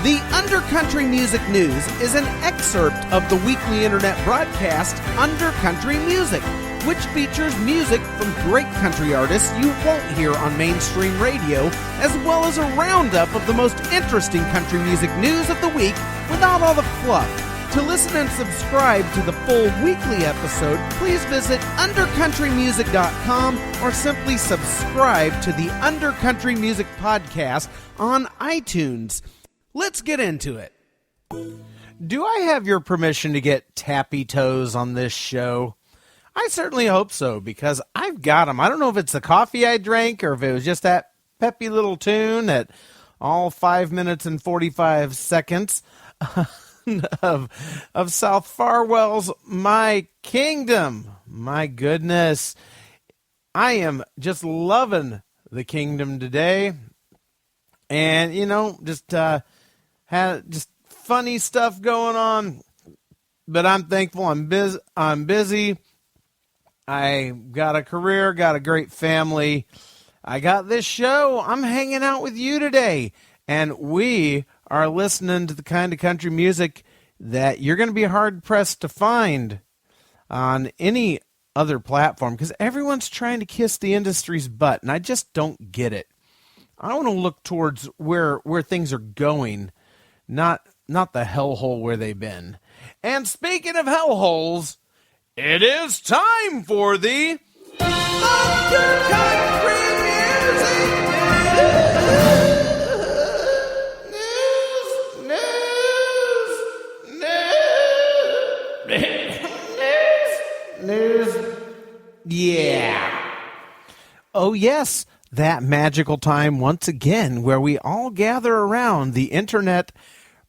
The Undercountry Music News is an excerpt of the weekly internet broadcast Undercountry Music, which features music from great country artists you won't hear on mainstream radio, as well as a roundup of the most interesting country music news of the week without all the fluff. To listen and subscribe to the full weekly episode, please visit undercountrymusic.com or simply subscribe to the Undercountry Music Podcast on iTunes. Let's get into it. Do I have your permission to get tappy toes on this show? I certainly hope so, because I've got them. I don't know if it's the coffee I drank or if it was just that peppy little tune at all 5 minutes and 45 seconds of South Farwell's My Kingdom. My goodness. I am just loving the Kingdom today. And, just had just funny stuff going on. But I'm thankful. I'm busy. I got a career, got a great family. I got this show. I'm hanging out with you today. And we are listening to the kind of country music that you're going to be hard-pressed to find on any other platform, because everyone's trying to kiss the industry's butt, and I just don't get it. I want to look towards where things are going, not the hellhole where they've been. And speaking of hellholes, it is time for the Undercountry Music News. Yeah. Oh, yes, that magical time once again where we all gather around the internet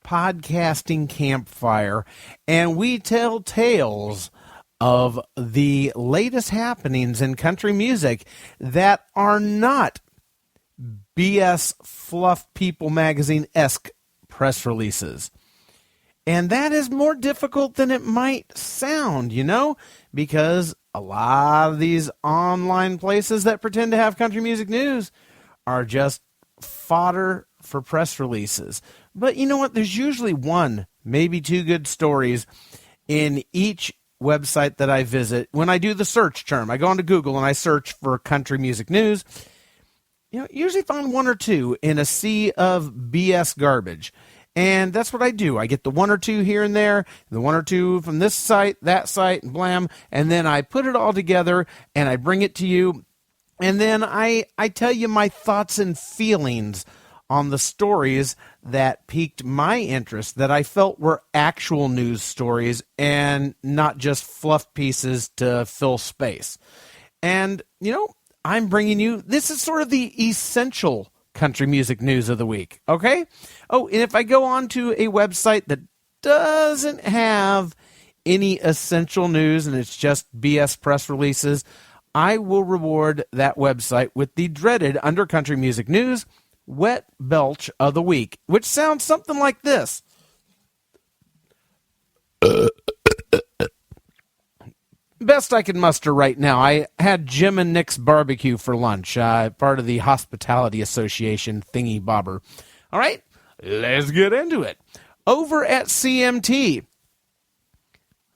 podcasting campfire and we tell tales of the latest happenings in country music that are not BS Fluff People magazine-esque press releases. And that is more difficult than it might sound, because a lot of these online places that pretend to have country music news are just fodder for press releases. But you know what? There's usually one, maybe two good stories in each website that I visit. When I do the search term, I go onto Google and I search for country music news. Usually find one or two in a sea of BS garbage. And that's what I do. I get the one or two here and there, the one or two from this site, that site, and blam. And then I put it all together and I bring it to you. And then I tell you my thoughts and feelings on the stories that piqued my interest, that I felt were actual news stories and not just fluff pieces to fill space. And, I'm bringing you, this is sort of the essential country music news of the week, okay? Oh, and if I go on to a website that doesn't have any essential news and it's just BS press releases, I will reward that website with the dreaded Undercountry Music News Wet Belch of the Week, which sounds something like this. Best I can muster right now. I had Jim and Nick's barbecue for lunch, part of the Hospitality Association thingy bobber. All right, let's get into it. Over at CMT,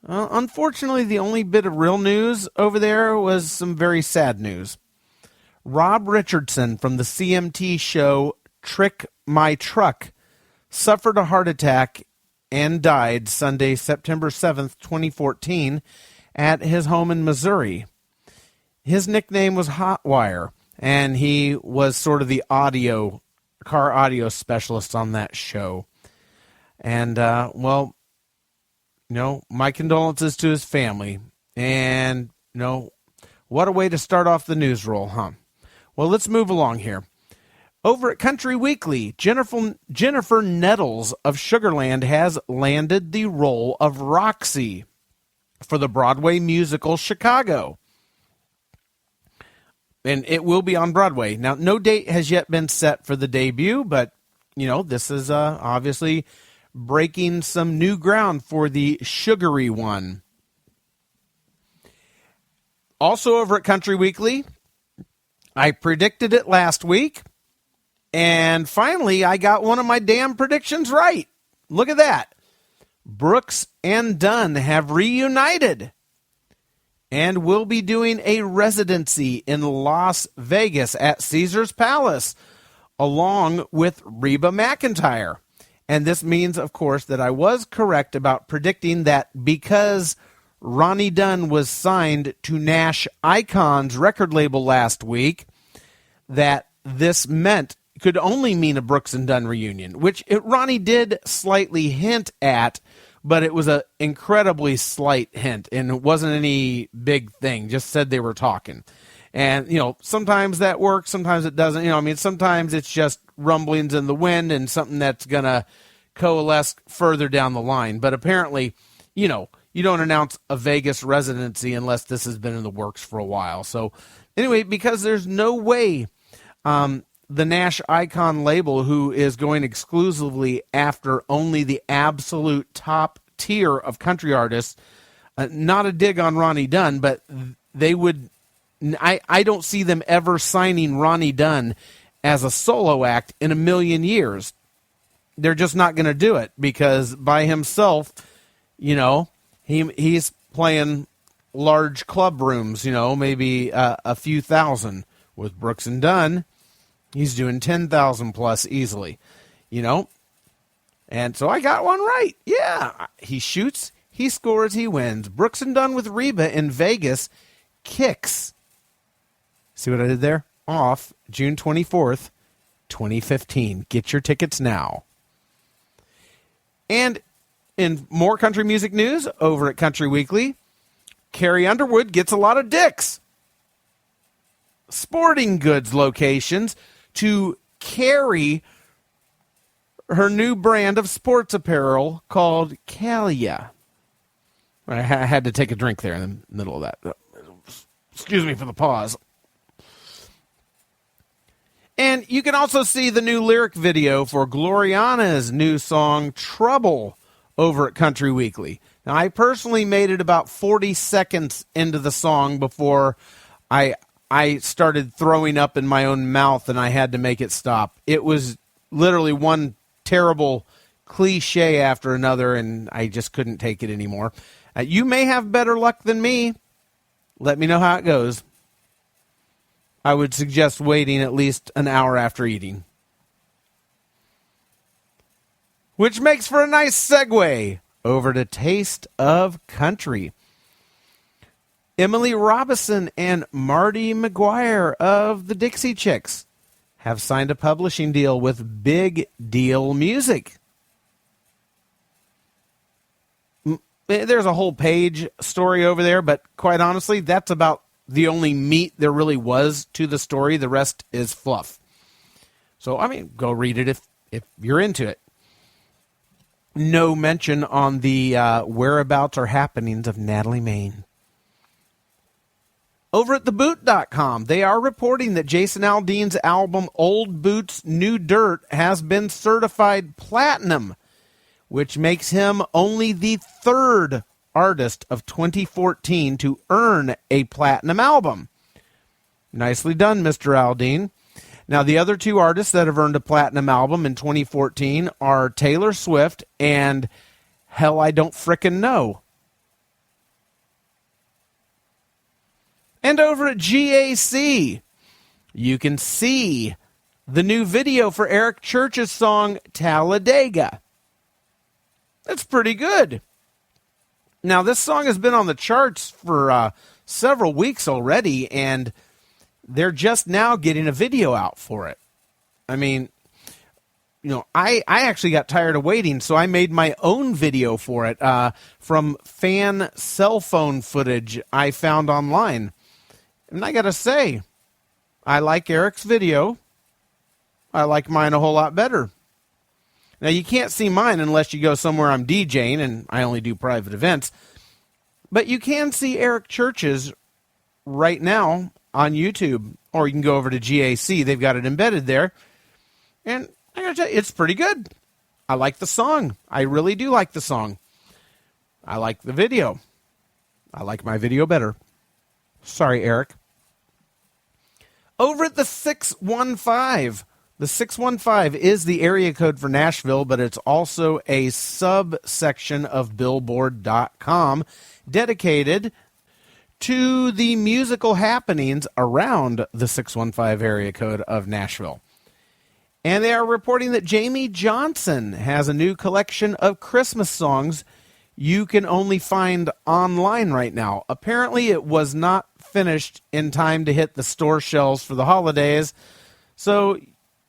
unfortunately, the only bit of real news over there was some very sad news. Rob Richardson from the CMT show Trick My Truck suffered a heart attack and died Sunday, September 7th, 2014, at his home in Missouri. His nickname was Hotwire, and he was sort of the car audio specialist on that show. And, my condolences to his family. And, what a way to start off the news roll, huh? Well, let's move along here. Over at Country Weekly, Jennifer Nettles of Sugarland has landed the role of Roxie for the Broadway musical Chicago. And it will be on Broadway. Now, no date has yet been set for the debut, but, this is obviously breaking some new ground for the sugary one. Also over at Country Weekly, I predicted it last week. And finally, I got one of my damn predictions right. Look at that. Brooks and Dunn have reunited and will be doing a residency in Las Vegas at Caesar's Palace, along with Reba McEntire. And this means, of course, that I was correct about predicting that because Ronnie Dunn was signed to Nash Icon's record label last week, that this could only mean a Brooks and Dunn reunion, which Ronnie did slightly hint at, but it was an incredibly slight hint, and it wasn't any big thing, just said they were talking. And, sometimes that works, sometimes it doesn't. Sometimes it's just rumblings in the wind and something that's going to coalesce further down the line. But apparently, you don't announce a Vegas residency unless this has been in the works for a while. So anyway, because there's no way the Nash Icon label, who is going exclusively after only the absolute top tier of country artists, not a dig on Ronnie Dunn, but they would... I don't see them ever signing Ronnie Dunn as a solo act in a million years. They're just not going to do it because by himself, he's playing large club rooms, maybe a few thousand. With Brooks and Dunn, he's doing 10,000 plus easily, And so I got one right. Yeah, he shoots, he scores, he wins. Brooks and Dunn with Reba in Vegas kicks. See what I did there? Off June 24th, 2015. Get your tickets now. And in more country music news over at Country Weekly, Carrie Underwood gets a lot of dicks. Sporting goods locations to carry her new brand of sports apparel called Calia. I had to take a drink there in the middle of that. Excuse me for the pause. And you can also see the new lyric video for Gloriana's new song, Trouble, over at Country Weekly. Now, I personally made it about 40 seconds into the song before I started throwing up in my own mouth and I had to make it stop. It was literally one terrible cliche after another, and I just couldn't take it anymore. You may have better luck than me. Let me know how it goes. I would suggest waiting at least an hour after eating. Which makes for a nice segue over to Taste of Country. Emily Robison and Martie Maguire of the Dixie Chicks have signed a publishing deal with Big Deal Music. There's a whole page story over there, but quite honestly, that's about the only meat there really was to the story. The rest is fluff. So, go read it if you're into it. No mention on the whereabouts or happenings of Natalie Maine. Over at theboot.com, they are reporting that Jason Aldean's album Old Boots, New Dirt has been certified platinum, which makes him only the third artist of 2014 to earn a platinum album. Nicely done, Mr. Aldean. Now, the other two artists that have earned a platinum album in 2014 are Taylor Swift and Hell I Don't Frickin' Know. And over at GAC, you can see the new video for Eric Church's song Talladega. That's pretty good. Now, this song has been on the charts for several weeks already, and they're just now getting a video out for it. I actually got tired of waiting, so I made my own video for it from fan cell phone footage I found online. And I got to say, I like Eric's video. I like mine a whole lot better. Now, you can't see mine unless you go somewhere I'm DJing, and I only do private events. But you can see Eric Church's right now on YouTube, or you can go over to GAC. They've got it embedded there. And I got to tell you, it's pretty good. I like the song. I really do like the song. I like the video. I like my video better. Sorry, Eric. Over at the 615, The 615 is the area code for Nashville, but it's also a subsection of Billboard.com dedicated to the musical happenings around the 615 area code of Nashville. And they are reporting that Jamey Johnson has a new collection of Christmas songs you can only find online right now. Apparently, it was not finished in time to hit the store shelves for the holidays, so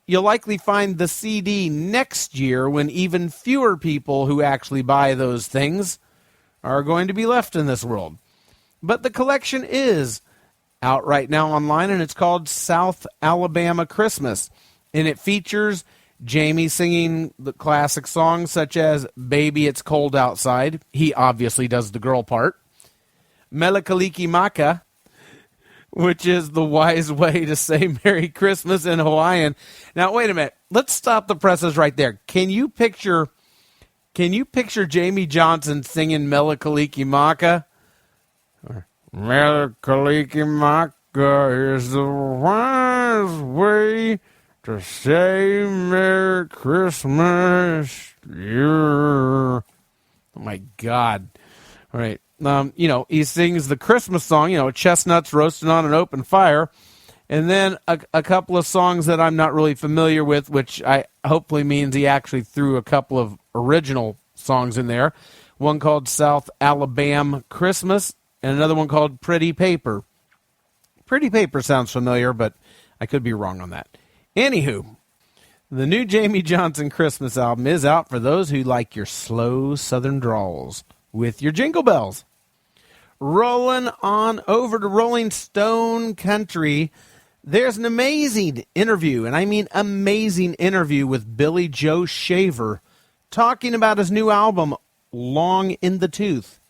you'll likely find the CD next year when even fewer people who actually buy those things are going to be left in this world. But the collection is out right now online, and it's called South Alabama Christmas. And it features Jamey singing the classic songs such as Baby It's Cold Outside. He obviously does the girl part. Melikaliki Maka, which is the wise way to say Merry Christmas in Hawaiian. Now, wait a minute. Let's stop the presses right there. Can you picture Jamey Johnson singing Melikaliki Maka? Melikaliki Maka is the wise way to say Merry Christmas. Yeah. Oh, my God. All right. He sings the Christmas song, chestnuts roasting on an open fire. And then a couple of songs that I'm not really familiar with, which I hopefully means he actually threw a couple of original songs in there. One called South Alabama Christmas and another one called Pretty Paper. Pretty Paper sounds familiar, but I could be wrong on that. Anywho, the new Jamey Johnson Christmas album is out for those who like your slow southern drawls with your jingle bells. Rolling on over to Rolling Stone Country, there's an amazing interview, and I mean amazing interview with Billy Joe Shaver talking about his new album, Long in the Tooth,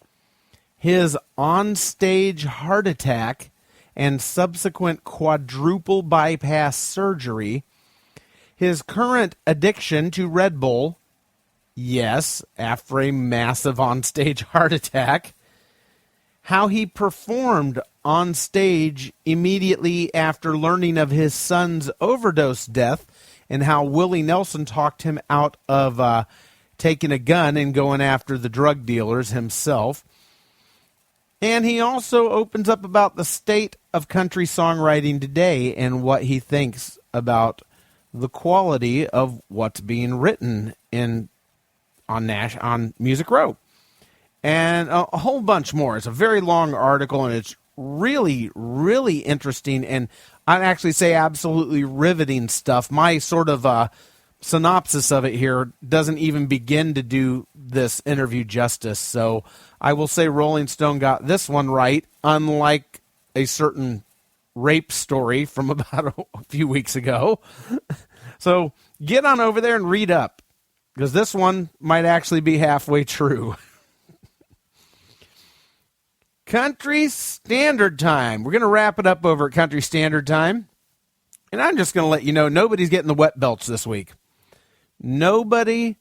his on-stage heart attack and subsequent quadruple bypass surgery, his current addiction to Red Bull, yes, after a massive on-stage heart attack, how he performed on stage immediately after learning of his son's overdose death, and how Willie Nelson talked him out of taking a gun and going after the drug dealers himself. And he also opens up about the state of country songwriting today and what he thinks about the quality of what's being written on Music Row. And a whole bunch more. It's a very long article, and it's really, really interesting, and I'd actually say absolutely riveting stuff. My sort of synopsis of it here doesn't even begin to do this interview justice, so I will say Rolling Stone got this one right, unlike a certain rape story from about a few weeks ago. So get on over there and read up, because this one might actually be halfway true. Country Standard Time. We're going to wrap it up over at Country Standard Time. And I'm just going to let you know, nobody's getting the wet belts this week. Nobody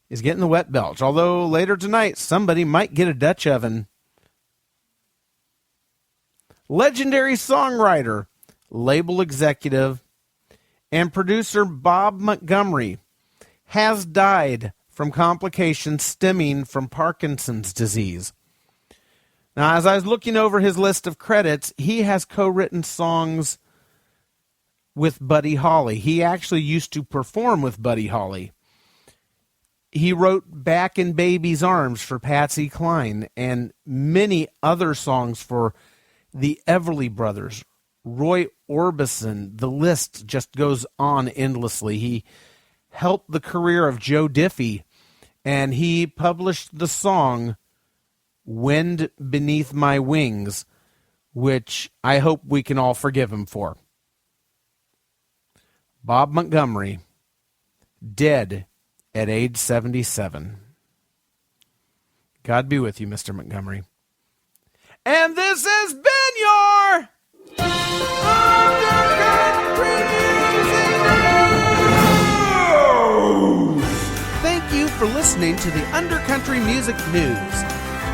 is getting the wet belts. Although later tonight, somebody might get a Dutch oven. Legendary songwriter, label executive, and producer Bob Montgomery has died from complications stemming from Parkinson's disease. Now, as I was looking over his list of credits, he has co-written songs with Buddy Holly. He actually used to perform with Buddy Holly. He wrote Back in Baby's Arms for Patsy Cline and many other songs for the Everly Brothers, Roy Orbison. The list just goes on endlessly. He helped the career of Joe Diffie, and he published the song Wind Beneath My Wings, which I hope we can all forgive him for. Bob Montgomery, dead at age 77. God be with you, Mr. Montgomery. And this has been your Undercountry Music News. Thank you for listening to the Undercountry Music News.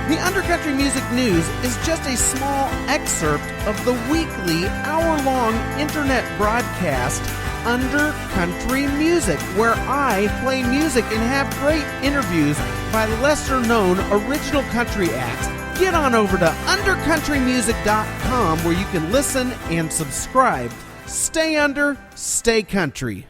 The Undercountry Music News is just a small excerpt of the weekly, hour-long internet broadcast Under Country Music, where I play music and have great interviews by lesser-known original country acts. Get on over to undercountrymusic.com where you can listen and subscribe. Stay under, stay country.